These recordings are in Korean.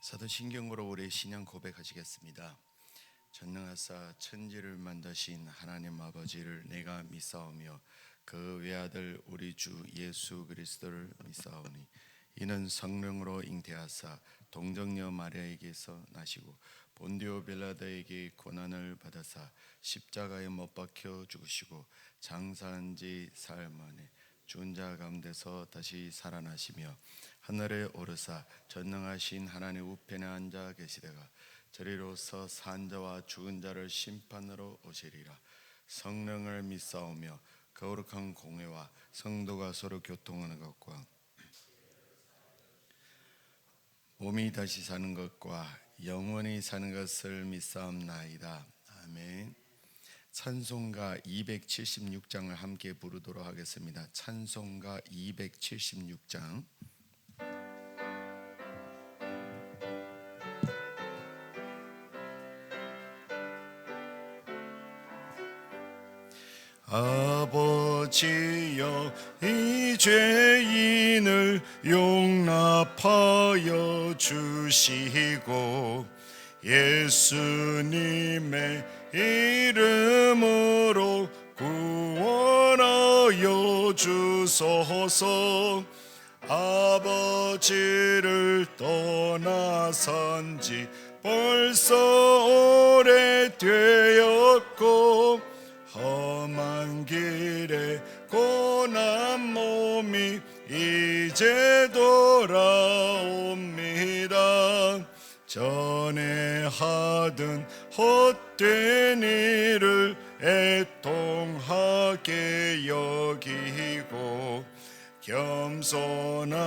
사도신경으로 우리 신앙 고백하시겠습니다. 전능하사 천지를 만드신 하나님 아버지를 내가 믿사오며 그 외아들 우리 주 예수 그리스도를 믿사오니 이는 성령으로 잉태하사 동정녀 마리아에게서 나시고 본디오 빌라도에게 고난을 받으사 십자가에 못 박혀 죽으시고 장사한 지 사흘 만에 죽은 자 가운데서 다시 살아나시며 하늘에 오르사 전능하신 하나님 우편에 앉아 계시다가 저리로서 산 자와 죽은 자를 심판으로 오시리라. 성령을 믿사오며 거룩한 공회와 성도가 서로 교통하는 것과 몸이 다시 사는 것과 영원히 사는 것을 믿사옵나이다. 아멘. 찬송가 276장을 함께 부르도록 하겠습니다. 찬송가 276장. 아버지여 이 죄인을 용납하여 주시고 예수님의 이름으로 구원하여 주소서. 아버지를 떠나선 지 벌써 오래되었고 험한 길에 고난 몸이 이제 돌아옵니다. 전에 하던 헛된 일을 애통하게 여기고 겸손하게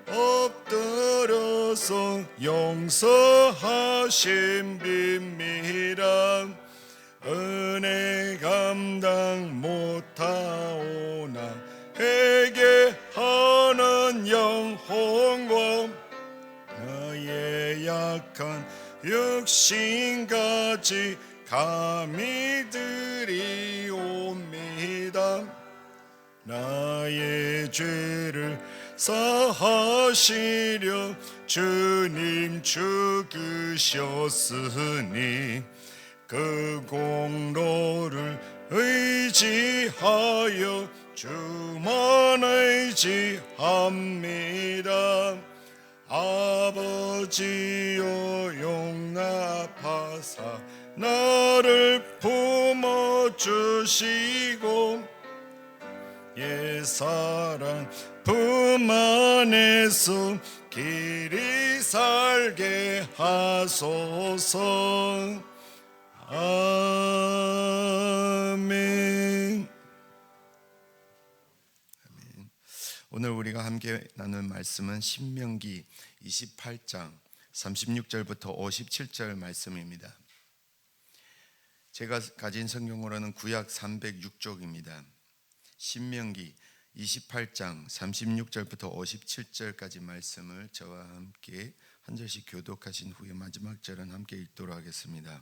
엎드려서 용서하신 빕니다. 은혜 감당 못하오나 회개하는 영혼과 나의 약한 육신까지 감히 드리옵니다. 나의 죄를 사하시려 주님 죽으셨으니 그 공로를 의지하여 주만 의지합니다. 아버지여 용납하사 나를 품어주시고 옛사랑 품 안에서 길이 살게 하소서. 아멘. 오늘 우리가 함께 나눌 말씀은 신명기 28장 36절부터 57절 말씀입니다. 제가 가진 성경으로는 구약 306쪽입니다. 신명기 28장 36절부터 57절까지 말씀을 저와 함께 한 절씩 교독하신 후에 마지막 절은 함께 읽도록 하겠습니다.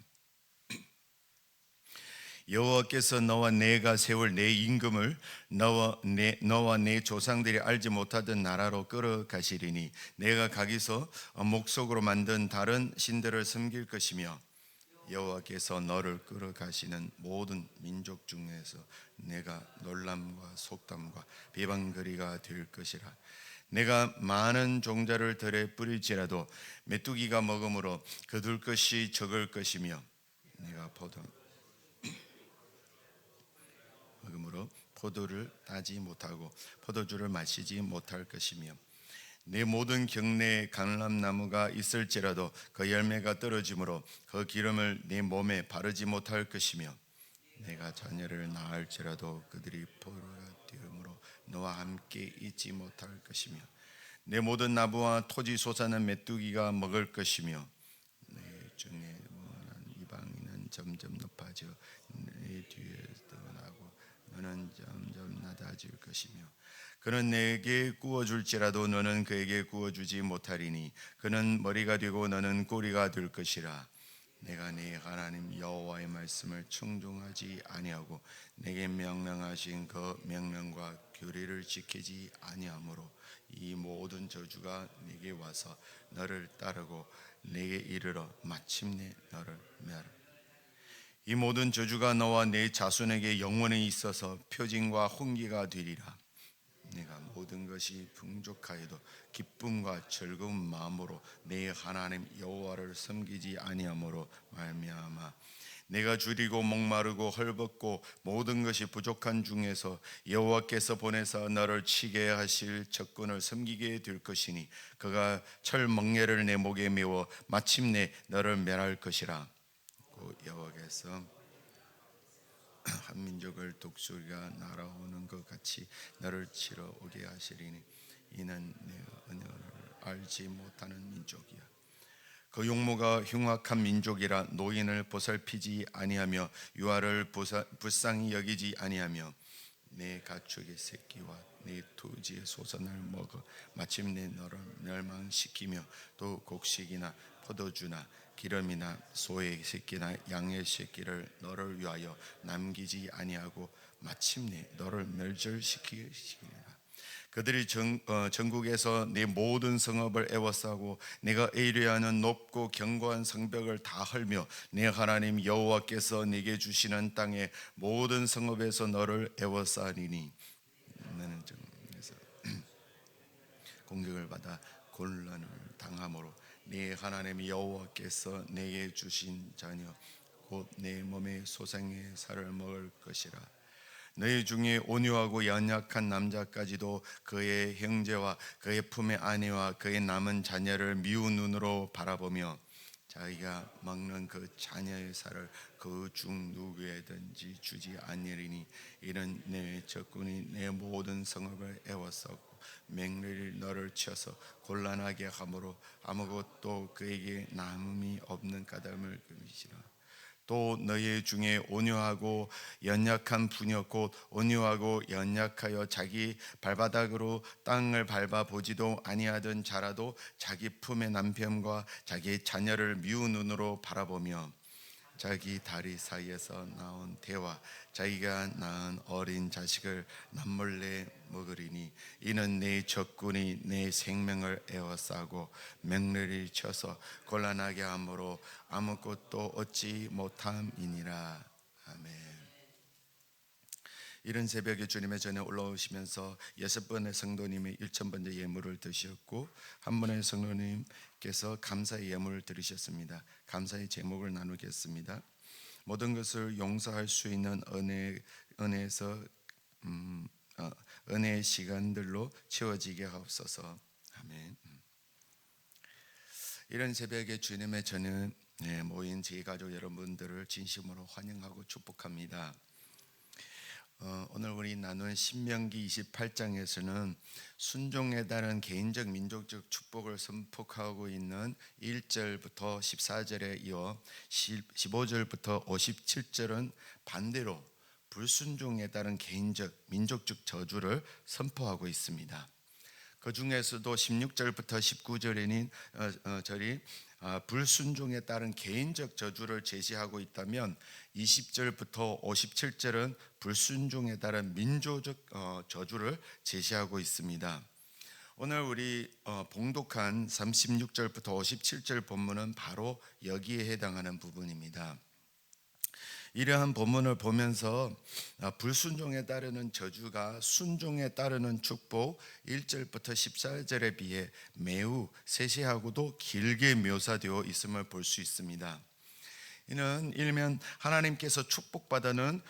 여호와께서 너와 내가 세울 내 임금을 너와 내 조상들이 알지 못하던 나라로 끌어가시리니 내가 거기서 목석으로 만든 다른 신들을 섬길 것이며 여호와께서 너를 끌어가시는 모든 민족 중에서 내가 놀람과 속담과 비방거리가 될 것이라. 내가 많은 종자를 들에 뿌릴지라도 메뚜기가 먹음으로 거둘 것이 적을 것이며 내가 먹음으로 포도를 따지 못하고 포도주를 마시지 못할 것이며 내 모든 경내에 감람나무가 있을지라도 그 열매가 떨어지므로 그 기름을 내 몸에 바르지 못할 것이며 내가 자녀를 낳을지라도 그들이 포로가 되므로 너와 함께 있지 못할 것이며 내 모든 나무와 토지 솟아난 메뚜기가 먹을 것이며 내 중에 원한 이방인은 점점 높아져 내 뒤에 떠나고 너는 점점 낮아질 것이며 그는 내게 구워줄지라도 너는 그에게 구워주지 못하리니 그는 머리가 되고 너는 꼬리가 될 것이라. 내가 네 하나님 여호와의 말씀을 충종하지 아니하고 내게 명령하신 그 명령과 규례를 지키지 아니하므로 이 모든 저주가 네게 와서 너를 따르고 내게 이르러 마침내 너를 멸하리라. 이 모든 저주가 너와 내 자손에게 영원히 있어서 표징과 훈계가 되리라. 내가 모든 것이 풍족하여도 기쁨과 즐거운 마음으로 내 하나님 여호와를 섬기지 아니하므로 말미암아 내가 줄이고 목마르고 헐벗고 모든 것이 부족한 중에서 여호와께서 보내사 너를 치게 하실 적군을 섬기게 될 것이니 그가 철 멍에를 내 목에 메워 마침내 너를 멸할 것이라. 곧 여호와께서 한 민족을 독수리가 날아오는 것 같이 너를 치러 오게 하시리니 이는 내가 언어를 알지 못하는 민족이야. 그 용모가 흉악한 민족이라 노인을 보살피지 아니하며 유아를 불쌍히 여기지 아니하며 내 가축의 새끼와 내 토지의 소산을 먹어 마침내 너를 멸망시키며 또 곡식이나 포도주나 기름이나 소의 새끼나 양의 새끼를 너를 위하여 남기지 아니하고 마침내 너를 멸절시키리라. 그들이 전국에서 내 모든 성읍을 애워싸고 내가 의뢰하는 높고 견고한 성벽을 다 헐며 내 하나님 여호와께서 내게 주시는 땅의 모든 성읍에서 너를 애워싸리니 너는 정에서 공격을 받아 곤란을 당함으로 네 하나님 여호와께서 내게 주신 자녀 곧 내 몸의 소생의 살을 먹을 것이라. 너희 중에 온유하고 연약한 남자까지도 그의 형제와 그의 품의 아내와 그의 남은 자녀를 미운 눈으로 바라보며 자기가 먹는 그 자녀의 살을 그 중 누구에든지 주지 아니하리니 이는 내 적군이 내 모든 성읍을 애워싸고 맹렬히 너를 치어서 곤란하게 함으로 아무것도 그에게 남음이 없는 까닭을 금이시라. 또 너희 중에 온유하고 연약한 부녀 곧 온유하고 연약하여 자기 발바닥으로 땅을 밟아 보지도 아니하던 자라도 자기 품의 남편과 자기 자녀를 미운 눈으로 바라보며 자기 다리 사이에서 나온 대와 자기가 낳은 어린 자식을 남몰래 먹으리니 이는 내 적군이 내 생명을 에워싸고 맹렬히 쳐서 곤란하게 함으로 아무것도 얻지 못함이니라. 아멘. 이른 새벽에 주님의 전에 올라오시면서 6번의 성도님이 1000번째 예물을 드셨고 한 분의 성도님께서 감사의 예물을 드리셨습니다. 감사의 제목을 나누겠습니다. 모든 것을 용서할 수 있는 은혜에서 은혜의 시간들로 채워지게 하옵소서. 아멘. 이런 새벽에 주님의 전에 모인 제 가족 여러분들을 진심으로 환영하고 축복합니다. 오늘 우리 나눈 신명기 28장에서는 순종에 따른 개인적 민족적 축복을 선포하고 있는 1절부터 14절에 이어 15절부터 57절은 반대로 불순종에 따른 개인적 민족적 저주를 선포하고 있습니다. 그 중에서도 16절부터 19절에는 절이 불순종에 따른 개인적 저주를 제시하고 있다면 20절부터 57절은 불순종에 따른 민족적 저주를 제시하고 있습니다. 오늘 우리 봉독한 36절부터 57절 본문은 바로 여기에 해당하는 부분입니다. 이러한 본문을 보면서 불순종에 따르는 저주가 순종에 따르는 축복 1절부터 14절에 비해 매우 세세하고도 길게 묘사되어 있음을 볼 수 있습니다. 이는 일면 하나님께서 축복받아는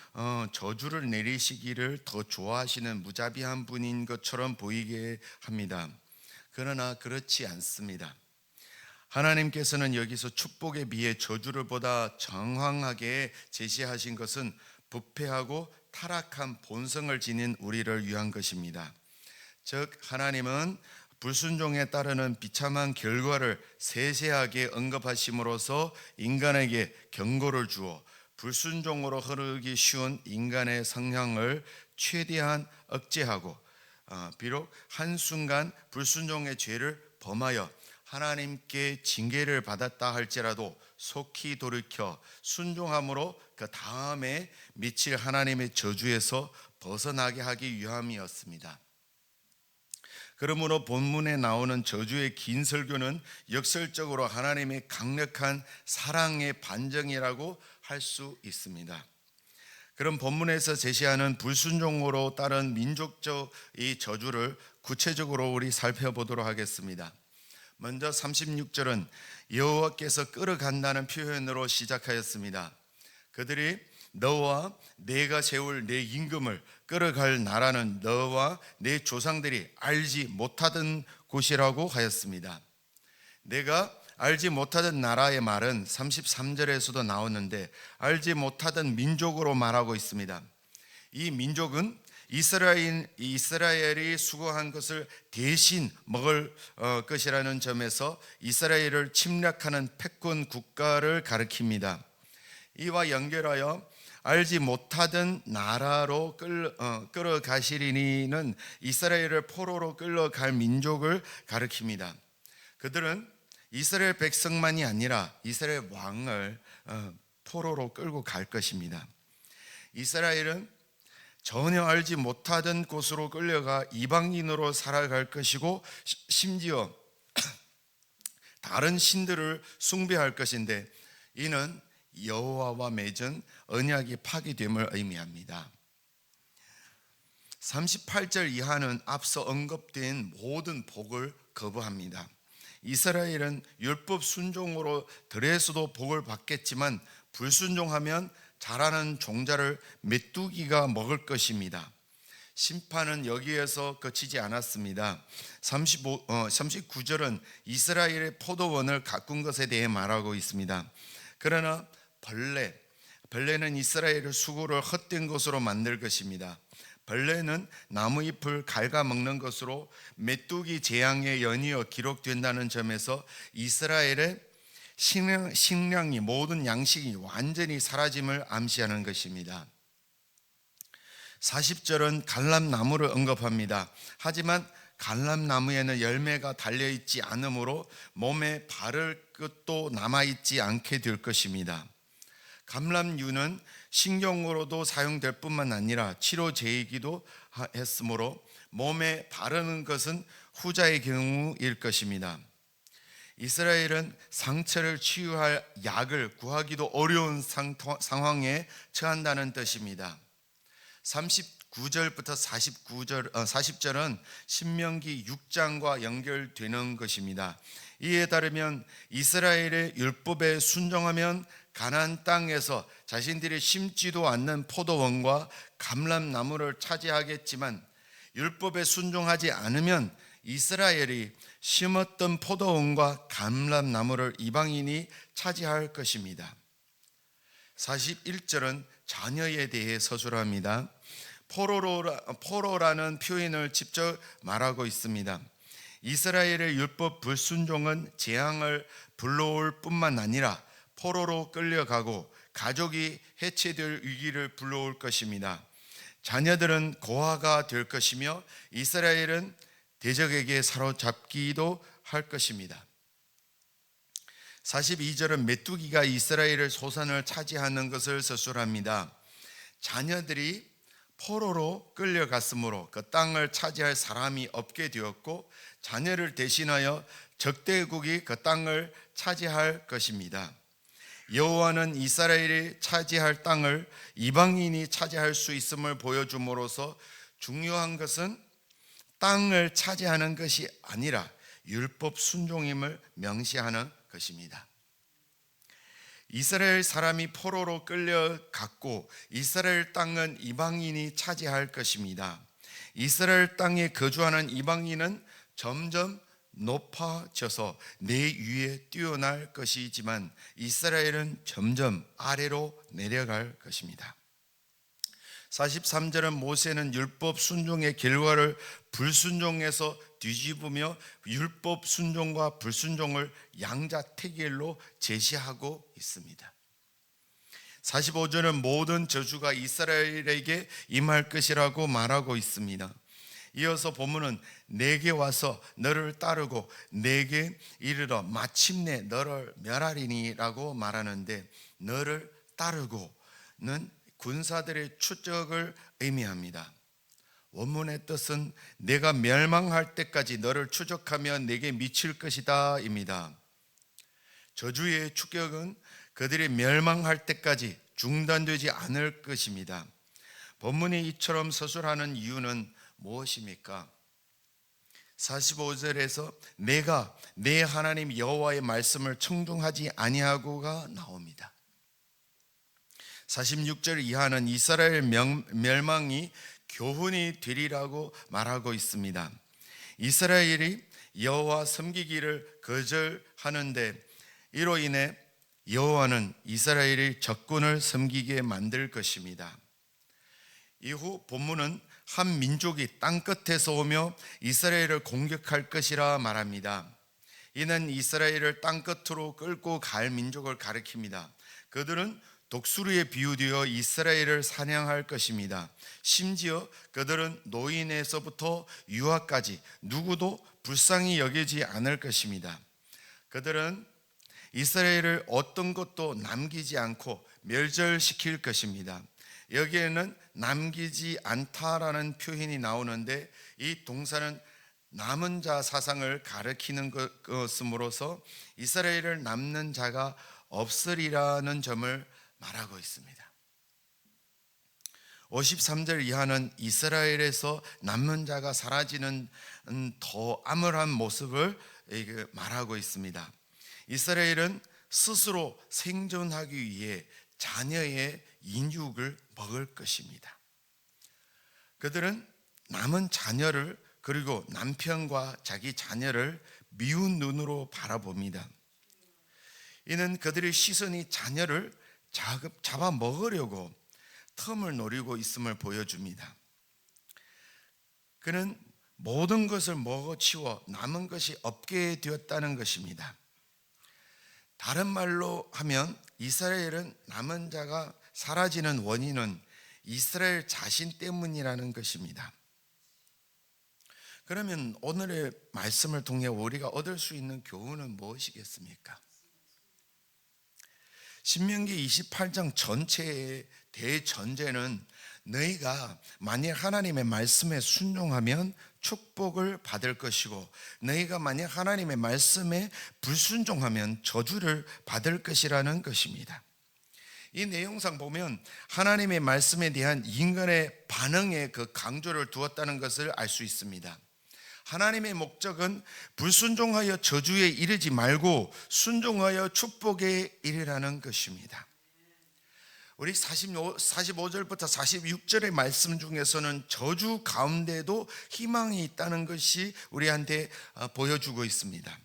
저주를 내리시기를 더 좋아하시는 무자비한 분인 것처럼 보이게 합니다. 그러나 그렇지 않습니다. 하나님께서는 여기서 축복에 비해 저주를 보다 정황하게 제시하신 것은 부패하고 타락한 본성을 지닌 우리를 위한 것입니다. 즉 하나님은 불순종에 따르는 비참한 결과를 세세하게 언급하심으로써 인간에게 경고를 주어 불순종으로 흐르기 쉬운 인간의 성향을 최대한 억제하고 비록 한순간 불순종의 죄를 범하여 하나님께 징계를 받았다 할지라도 속히 돌이켜 순종함으로 그 다음에 미칠 하나님의 저주에서 벗어나게 하기 위함이었습니다. 그러므로 본문에 나오는 저주의 긴 설교는 역설적으로 하나님의 강력한 사랑의 반정이라고 할 수 있습니다. 그럼 본문에서 제시하는 불순종으로 따른 민족적 이 저주를 구체적으로 우리 살펴보도록 하겠습니다. 먼저 36절은 여호와께서 끌어간다는 표현으로 시작하였습니다. 그들이 너와 내가 세울 내 임금을 끌어갈 나라는 너와 내 조상들이 알지 못하던 곳이라고 하였습니다. 내가 알지 못하던 나라의 말은 33절에서도 나오는데 알지 못하던 민족으로 말하고 있습니다. 이 민족은 이스라엘이 수고한 것을 대신 먹을 것이라는 점에서 이스라엘을 침략하는 패권 국가를 가리킵니다. 이와 연결하여 알지 못하던 나라로 끌어가시리니는 이스라엘을 포로로 끌어갈 민족을 가리킵니다. 그들은 이스라엘 백성만이 아니라 이스라엘 왕을 포로로 끌고 갈 것입니다. 이스라엘은 전혀 알지 못하던 곳으로 끌려가 이방인으로 살아갈 것이고 심지어 다른 신들을 숭배할 것인데 이는 여호와와 맺은 언약이 파기됨을 의미합니다. 38절 이하는 앞서 언급된 모든 복을 거부합니다. 이스라엘은 율법 순종으로 들에서도 복을 받겠지만 불순종하면 자라는 종자를 메뚜기가 먹을 것입니다. 심판은 여기에서 그치지 않았습니다. 39절은 이스라엘의 포도원을 가꾼 것에 대해 말하고 있습니다. 그러나 벌레는 이스라엘의 수고를 헛된 것으로 만들 것입니다. 벌레는 나무잎을 갉아먹는 것으로 메뚜기 재앙의 연이어 기록된다는 점에서 이스라엘의 식량이 모든 양식이 완전히 사라짐을 암시하는 것입니다. 40절은 갈람나무를 언급합니다. 하지만 갈람나무에는 열매가 달려있지 않으므로 몸에 바를 것도 남아있지 않게 될 것입니다. 감람유는 식용으로도 사용될 뿐만 아니라 치료제이기도 했으므로 몸에 바르는 것은 후자의 경우일 것입니다. 이스라엘은 상처를 치유할 약을 구하기도 어려운 상황에 처한다는 뜻입니다. 39절부터 40절은 신명기 6장과 연결되는 것입니다. 이에 따르면 이스라엘의 율법에 순종하면 가나안 땅에서 자신들이 심지도 않는 포도원과 감람나무를 차지하겠지만 율법에 순종하지 않으면 이스라엘이 심었던 포도원과 감람나무를 이방인이 차지할 것입니다. 41절은 자녀에 대해 서술합니다. 포로라는 표현을 직접 말하고 있습니다. 이스라엘의 율법 불순종은 재앙을 불러올 뿐만 아니라 포로로 끌려가고 가족이 해체될 위기를 불러올 것입니다. 자녀들은 고아가 될 것이며 이스라엘은 대적에게 사로잡기도 할 것입니다. 42절은 메뚜기가 이스라엘의 소산을 차지하는 것을 서술합니다. 자녀들이 포로로 끌려갔으므로 그 땅을 차지할 사람이 없게 되었고 자녀를 대신하여 적대국이 그 땅을 차지할 것입니다. 여호와는 이스라엘이 차지할 땅을 이방인이 차지할 수 있음을 보여줌으로써 중요한 것은 땅을 차지하는 것이 아니라 율법 순종임을 명시하는 것입니다. 이스라엘 사람이 포로로 끌려갔고 이스라엘 땅은 이방인이 차지할 것입니다. 이스라엘 땅에 거주하는 이방인은 점점 높아져서 내 위에 뛰어날 것이지만 이스라엘은 점점 아래로 내려갈 것입니다. 43절은 모세는 율법 순종의 결과를 불순종에서 뒤집으며 율법 순종과 불순종을 양자택일로 제시하고 있습니다. 45절은 모든 저주가 이스라엘에게 임할 것이라고 말하고 있습니다. 이어서 본문은 내게 와서 너를 따르고 내게 이르러 마침내 너를 멸하리니 라고 말하는데 너를 따르고는 군사들의 추적을 의미합니다. 원문의 뜻은 내가 멸망할 때까지 너를 추적하며 내게 미칠 것이다 입니다. 저주의 추격은 그들이 멸망할 때까지 중단되지 않을 것입니다. 본문이 이처럼 서술하는 이유는 무엇입니까? 45절에서 내가 내 하나님 여호와의 말씀을 청중하지 아니하고가 나옵니다. 46절 이하는 이스라엘 멸망이 교훈이 되리라고 말하고 있습니다. 이스라엘이 여호와 섬기기를 거절하는데 이로 인해 여호와는 이스라엘이 적군을 섬기게 만들 것입니다. 이후 본문은 한 민족이 땅끝에서 오며 이스라엘을 공격할 것이라 말합니다. 이는 이스라엘을 땅끝으로 끌고 갈 민족을 가리킵니다. 그들은 독수리에 비유되어 이스라엘을 사냥할 것입니다. 심지어 그들은 노인에서부터 유아까지 누구도 불쌍히 여기지 않을 것입니다. 그들은 이스라엘을 어떤 것도 남기지 않고 멸절시킬 것입니다. 여기에는 남기지 않다라는 표현이 나오는데 이 동사는 남은 자 사상을 가리키는 것으로서 이스라엘을 남는 자가 없으리라는 점을 말하고 있습니다. 53절 이하는 이스라엘에서 남는 자가 사라지는 더 암울한 모습을 말하고 있습니다. 이스라엘은 스스로 생존하기 위해 자녀의 인육을 먹을 것입니다. 그들은 남은 자녀를 그리고 남편과 자기 자녀를 미운 눈으로 바라봅니다. 이는 그들의 시선이 자녀를 잡아먹으려고 틈을 노리고 있음을 보여줍니다. 그는 모든 것을 먹어치워 남은 것이 없게 되었다는 것입니다. 다른 말로 하면 이스라엘은 남은 자가 사라지는 원인은 이스라엘 자신 때문이라는 것입니다. 그러면 오늘의 말씀을 통해 우리가 얻을 수 있는 교훈은 무엇이겠습니까? 신명기 28장 전체의 대전제는 너희가 만약 하나님의 말씀에 순종하면 축복을 받을 것이고 너희가 만약 하나님의 말씀에 불순종하면 저주를 받을 것이라는 것입니다. 이 내용상 보면 하나님의 말씀에 대한 인간의 반응에 그 강조를 두었다는 것을 알 수 있습니다. 하나님의 목적은 불순종하여 저주에 이르지 말고 순종하여 축복에 이르라는 것입니다. 우리 45절부터 46절의 말씀 중에서는 저주 가운데도 희망이 있다는 것이 우리한테 보여주고 있습니다.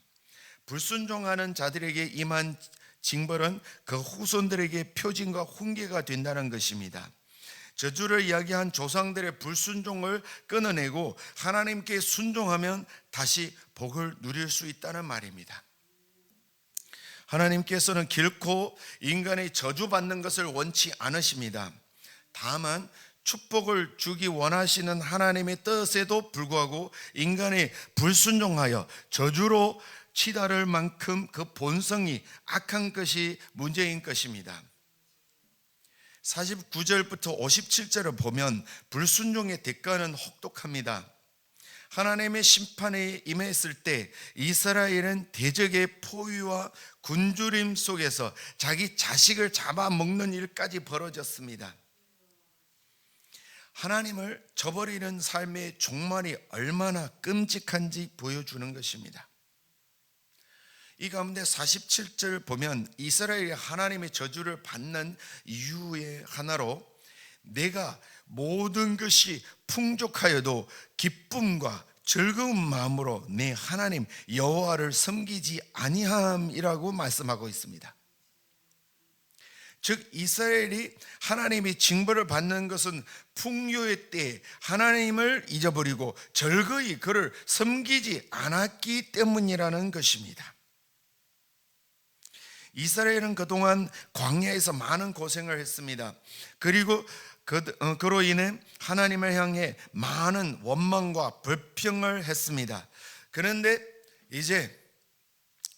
불순종하는 자들에게 임한 징벌은 그 후손들에게 표징과 훈계가 된다는 것입니다. 저주를 이야기한 조상들의 불순종을 끊어내고 하나님께 순종하면 다시 복을 누릴 수 있다는 말입니다. 하나님께서는 결코 인간이 저주받는 것을 원치 않으십니다. 다만 축복을 주기 원하시는 하나님의 뜻에도 불구하고 인간이 불순종하여 저주로 치달을 만큼 그 본성이 악한 것이 문제인 것입니다. 49절부터 57절을 보면 불순종의 대가는 혹독합니다. 하나님의 심판에 임했을 때 이스라엘은 대적의 포위와 굶주림 속에서 자기 자식을 잡아먹는 일까지 벌어졌습니다. 하나님을 저버리는 삶의 종말이 얼마나 끔찍한지 보여주는 것입니다. 이 가운데 47절 보면 이스라엘이 하나님의 저주를 받는 이유의 하나로 내가 모든 것이 풍족하여도 기쁨과 즐거운 마음으로 내 하나님 여호와를 섬기지 아니함이라고 말씀하고 있습니다. 즉 이스라엘이 하나님이 징벌을 받는 것은 풍요의 때에 하나님을 잊어버리고 절거히 그를 섬기지 않았기 때문이라는 것입니다. 이스라엘은 그동안 광야에서 많은 고생을 했습니다. 그리고 그로 인해 하나님을 향해 많은 원망과 불평을 했습니다. 그런데 이제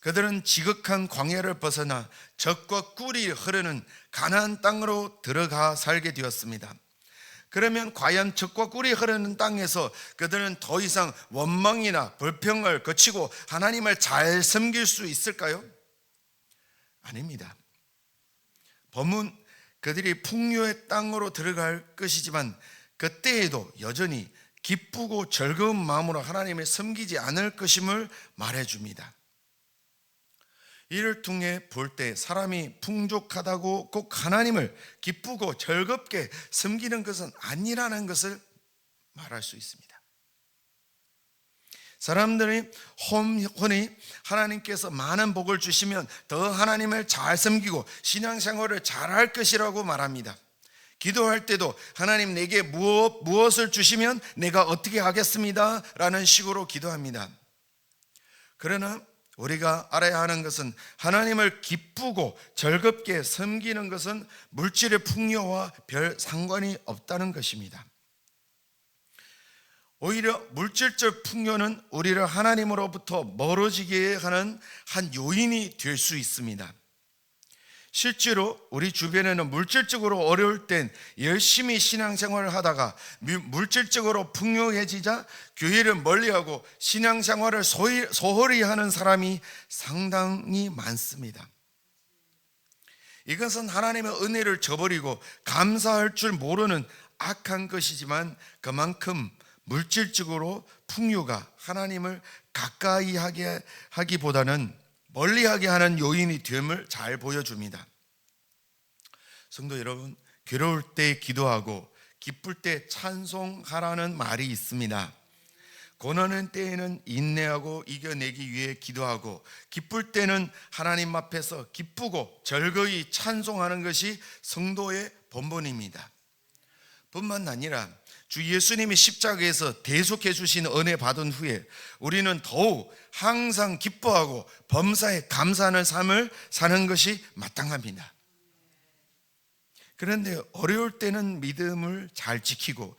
그들은 지극한 광야를 벗어나 젖과 꿀이 흐르는 가나안 땅으로 들어가 살게 되었습니다. 그러면 과연 젖과 꿀이 흐르는 땅에서 그들은 더 이상 원망이나 불평을 거치고 하나님을 잘 섬길 수 있을까요? 아닙니다. 범은 그들이 풍요의 땅으로 들어갈 것이지만 그때에도 여전히 기쁘고 즐거운 마음으로 하나님을 섬기지 않을 것임을 말해줍니다. 이를 통해 볼 때 사람이 풍족하다고 꼭 하나님을 기쁘고 즐겁게 섬기는 것은 아니라는 것을 말할 수 있습니다. 사람들이 혼이 하나님께서 많은 복을 주시면 더 하나님을 잘 섬기고 신앙생활을 잘할 것이라고 말합니다. 기도할 때도 하나님 내게 무엇을 주시면 내가 어떻게 하겠습니다 라는 식으로 기도합니다. 그러나 우리가 알아야 하는 것은 하나님을 기쁘고 즐겁게 섬기는 것은 물질의 풍요와 별 상관이 없다는 것입니다. 오히려 물질적 풍요는 우리를 하나님으로부터 멀어지게 하는 한 요인이 될 수 있습니다. 실제로 우리 주변에는 물질적으로 어려울 땐 열심히 신앙생활을 하다가 물질적으로 풍요해지자 교회를 멀리하고 신앙생활을 소홀히 하는 사람이 상당히 많습니다. 이것은 하나님의 은혜를 저버리고 감사할 줄 모르는 악한 것이지만 그만큼 물질적으로 풍요가 하나님을 가까이 하기보다는 멀리하게 하는 요인이 됨을 잘 보여줍니다. 성도 여러분, 괴로울 때 기도하고 기쁠 때 찬송하라는 말이 있습니다. 고난의 때에는 인내하고 이겨내기 위해 기도하고 기쁠 때는 하나님 앞에서 기쁘고 즐거이 찬송하는 것이 성도의 본분입니다. 뿐만 아니라 주 예수님이 십자가에서 대속해 주신 은혜 받은 후에 우리는 더욱 항상 기뻐하고 범사에 감사하는 삶을 사는 것이 마땅합니다. 그런데 어려울 때는 믿음을 잘 지키고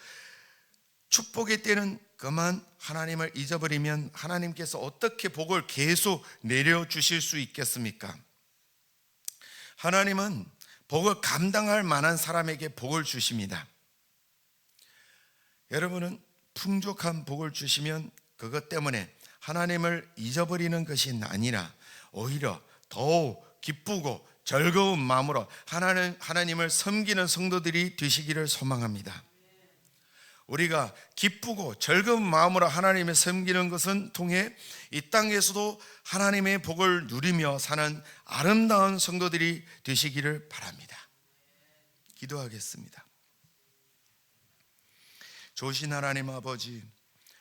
축복의 때는 그만 하나님을 잊어버리면 하나님께서 어떻게 복을 계속 내려주실 수 있겠습니까? 하나님은 복을 감당할 만한 사람에게 복을 주십니다. 여러분은 풍족한 복을 주시면 그것 때문에 하나님을 잊어버리는 것이 아니라 오히려 더욱 기쁘고 즐거운 마음으로 하나님을 섬기는 성도들이 되시기를 소망합니다. 우리가 기쁘고 즐거운 마음으로 하나님을 섬기는 것은 통해 이 땅에서도 하나님의 복을 누리며 사는 아름다운 성도들이 되시기를 바랍니다. 기도하겠습니다. 좋으신 하나님 아버지,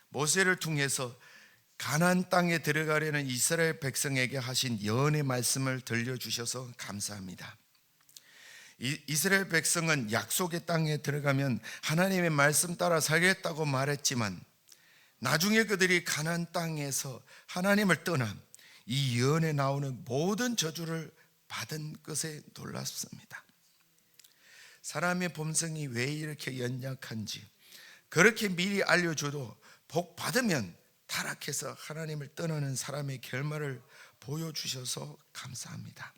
모세를 통해서 가나안 땅에 들어가려는 이스라엘 백성에게 하신 예언의 말씀을 들려주셔서 감사합니다. 이스라엘 백성은 약속의 땅에 들어가면 하나님의 말씀 따라 살겠다고 말했지만 나중에 그들이 가나안 땅에서 하나님을 떠나 이 예언에 나오는 모든 저주를 받은 것에 놀랍습니다. 사람의 본성이 왜 이렇게 연약한지 그렇게 미리 알려줘도 복 받으면 타락해서 하나님을 떠나는 사람의 결말을 보여주셔서 감사합니다.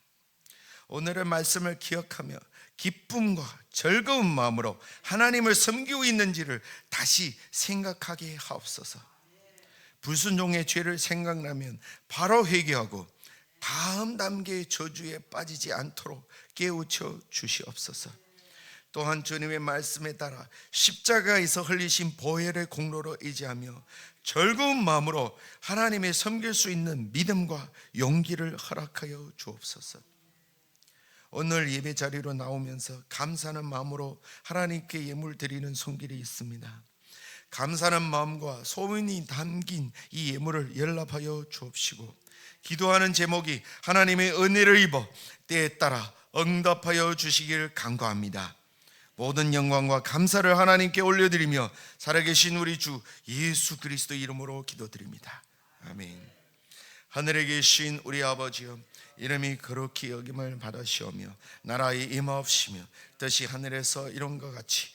오늘의 말씀을 기억하며 기쁨과 즐거운 마음으로 하나님을 섬기고 있는지를 다시 생각하게 하옵소서. 불순종의 죄를 생각나면 바로 회개하고 다음 단계의 저주에 빠지지 않도록 깨우쳐 주시옵소서. 또한 주님의 말씀에 따라 십자가에서 흘리신 보혈의 공로로 의지하며 즐거운 마음으로 하나님의 섬길 수 있는 믿음과 용기를 허락하여 주옵소서. 오늘 예배 자리로 나오면서 감사하는 마음으로 하나님께 예물 드리는 손길이 있습니다. 감사하는 마음과 소원이 담긴 이 예물을 연락하여 주옵시고 기도하는 제목이 하나님의 은혜를 입어 때에 따라 응답하여 주시길 간구합니다. 모든 영광과 감사를 하나님께 올려드리며 살아계신 우리 주 예수 그리스도 이름으로 기도드립니다. 아멘. 하늘에 계신 우리 아버지여, 이름이 거룩히 여김을 받으시오며 나라의 임하옵시며 뜻이 하늘에서 이룬 것 같이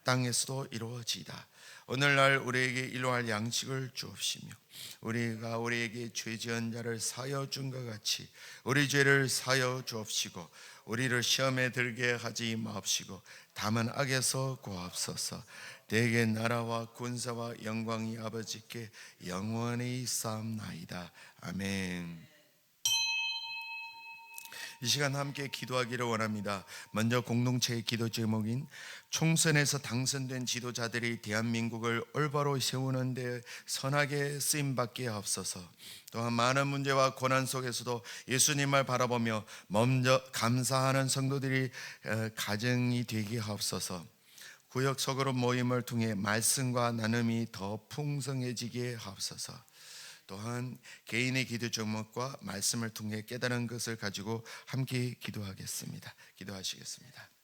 땅에서도 이루어지이다. 오늘날 우리에게 일용할 양식을 주옵시며 우리가 우리에게 죄 지은 자를 사하여 준 것 같이 우리 죄를 사하여 주옵시고 우리를 시험에 들게 하지 마옵시고 다만 악에서 구하옵소서. 대개 나라와 군사와 영광이 아버지께 영원히 쌓옵나이다. 아멘. 이 시간 함께 기도하기를 원합니다. 먼저 공동체의 기도 제목인 총선에서 당선된 지도자들이 대한민국을 올바로 세우는 데 선하게 쓰임받게 하옵소서. 또한 많은 문제와 고난 속에서도 예수님을 바라보며 먼저 감사하는 성도들이 가정이 되게 하옵소서. 구역 소그룹 모임을 통해 말씀과 나눔이 더 풍성해지게 하옵소서. 또한 개인의 기도 제목과 말씀을 통해 깨달은 것을 가지고 함께 기도하겠습니다. 기도하시겠습니다.